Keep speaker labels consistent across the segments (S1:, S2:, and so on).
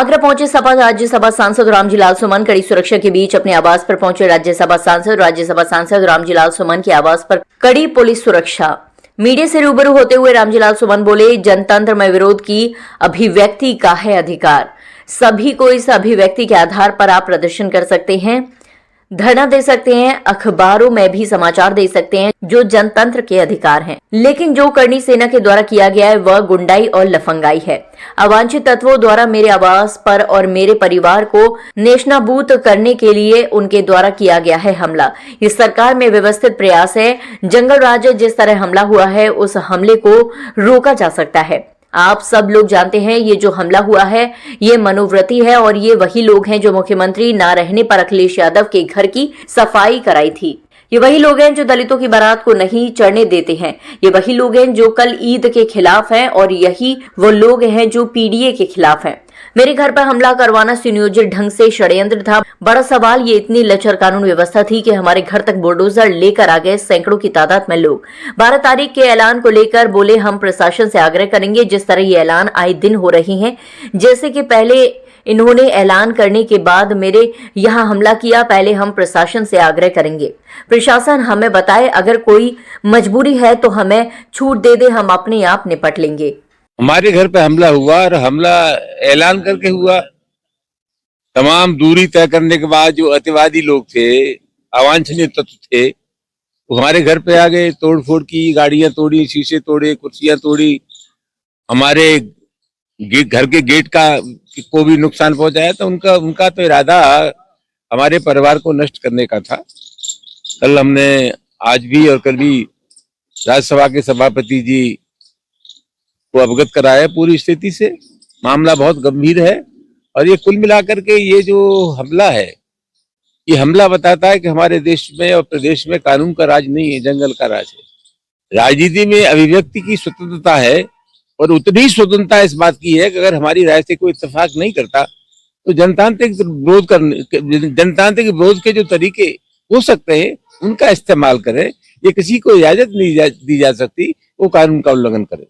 S1: आगरा पहुंचे सपा राज्यसभा सांसद रामजीलाल सुमन कड़ी सुरक्षा के बीच अपने आवास पर पहुंचे राज्यसभा सांसद रामजीलाल सुमन के आवास पर कड़ी पुलिस सुरक्षा। मीडिया से रूबरू होते हुए रामजीलाल सुमन बोले, जनतंत्र में विरोध की अभिव्यक्ति का है अधिकार। सभी को इस अभिव्यक्ति के आधार पर आप प्रदर्शन कर सकते हैं, धरना दे सकते हैं, अखबारों में भी समाचार दे सकते हैं, जो जनतंत्र के अधिकार हैं। लेकिन जो करनी सेना के द्वारा किया गया है वह गुंडाई और लफंगाई है। अवांछित तत्वों द्वारा मेरे आवास पर और मेरे परिवार को नेस्तनाबूद करने के लिए उनके द्वारा किया गया है हमला। इस सरकार में व्यवस्थित प्रयास है। जंगल राज जिस तरह हमला हुआ है उस हमले को रोका जा सकता है। आप सब लोग जानते हैं ये जो हमला हुआ है ये मनोवृत्ति है और ये वही लोग हैं जो मुख्यमंत्री ना रहने पर अखिलेश यादव के घर की सफाई कराई थी। ये वही लोग हैं जो दलितों की बारात को नहीं चढ़ने देते हैं। ये वही लोग हैं जो कल ईद के खिलाफ हैं और यही वो लोग हैं जो पीडीए के खिलाफ हैं। मेरे घर पर हमला करवाना सुनियोजित ढंग से षड्यंत्र था। बड़ा सवाल ये इतनी लचर कानून व्यवस्था थी कि हमारे घर तक बुलडोजर लेकर आ गए सैकड़ों की तादाद में लोग। 12 तारीख के ऐलान को लेकर बोले हम प्रशासन से आग्रह करेंगे। जिस तरह ये ऐलान आए दिन हो रही हैं, जैसे कि पहले इन्होंने ऐलान करने के बाद मेरे यहाँ हमला किया, पहले हम प्रशासन से आग्रह करेंगे। प्रशासन हमें बताए, अगर कोई मजबूरी है तो हमें छूट दे दे, हम अपने आप निपट लेंगे।
S2: हमारे घर पे हमला हुआ और हमला ऐलान करके हुआ। तमाम दूरी तय करने के बाद जो अतिवादी लोग थे, अवांछनीय तत्व थे, वो हमारे घर पे आ गए, तोड़फोड़ की, गाड़ियां तोड़ी, शीशे तोड़े, कुर्सियां तोड़ी, हमारे घर के गेट को भी नुकसान पहुंचाया। तो उनका तो इरादा हमारे परिवार को नष्ट करने का था। कल हमने आज भी और कल भी राज्यसभा के सभापति जी को अवगत कराया पूरी स्थिति से। मामला बहुत गंभीर है और ये कुल मिलाकर के ये जो हमला है, ये हमला बताता है कि हमारे देश में और प्रदेश में कानून का राज नहीं है, जंगल का राज है। राजनीति में अभिव्यक्ति की स्वतंत्रता है और उतनी स्वतंत्रता इस बात की है कि अगर हमारी राय से कोई इत्तेफाक नहीं करता तो जनतांत्रिक विरोध के जो तरीके हो सकते हैं उनका इस्तेमाल करें। ये किसी को इजाजत नहीं दी जा सकती वो कानून का उल्लंघन करे।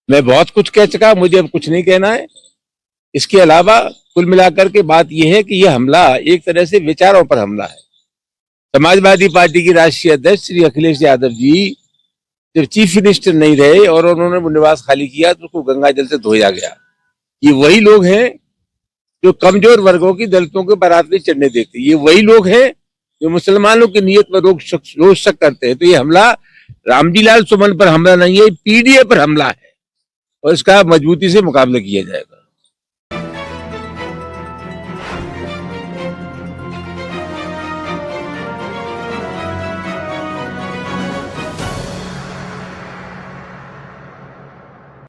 S2: मैं बहुत कुछ कह चुका, मुझे अब कुछ नहीं कहना है। इसके अलावा कुल मिलाकर के बात यह है कि यह हमला एक तरह से विचारों पर हमला है। समाजवादी पार्टी की राष्ट्रीय अध्यक्ष श्री अखिलेश यादव जी जब चीफ मिनिस्टर नहीं रहे और उन्होंने वो निवास खाली किया तो उसको गंगा जल से धोया गया। ये वही लोग हैं जो कमजोर वर्गों की, दलितों के बारात नहीं चढ़ने देते। ये वही लोग हैं जो मुसलमानों की नीयत पर रोज शक करते हैं। तो ये हमला रामजीलाल सुमन पर हमला नहीं है, पीडीए पर हमला है और इसका मजबूती से मुकाबला किया जाएगा।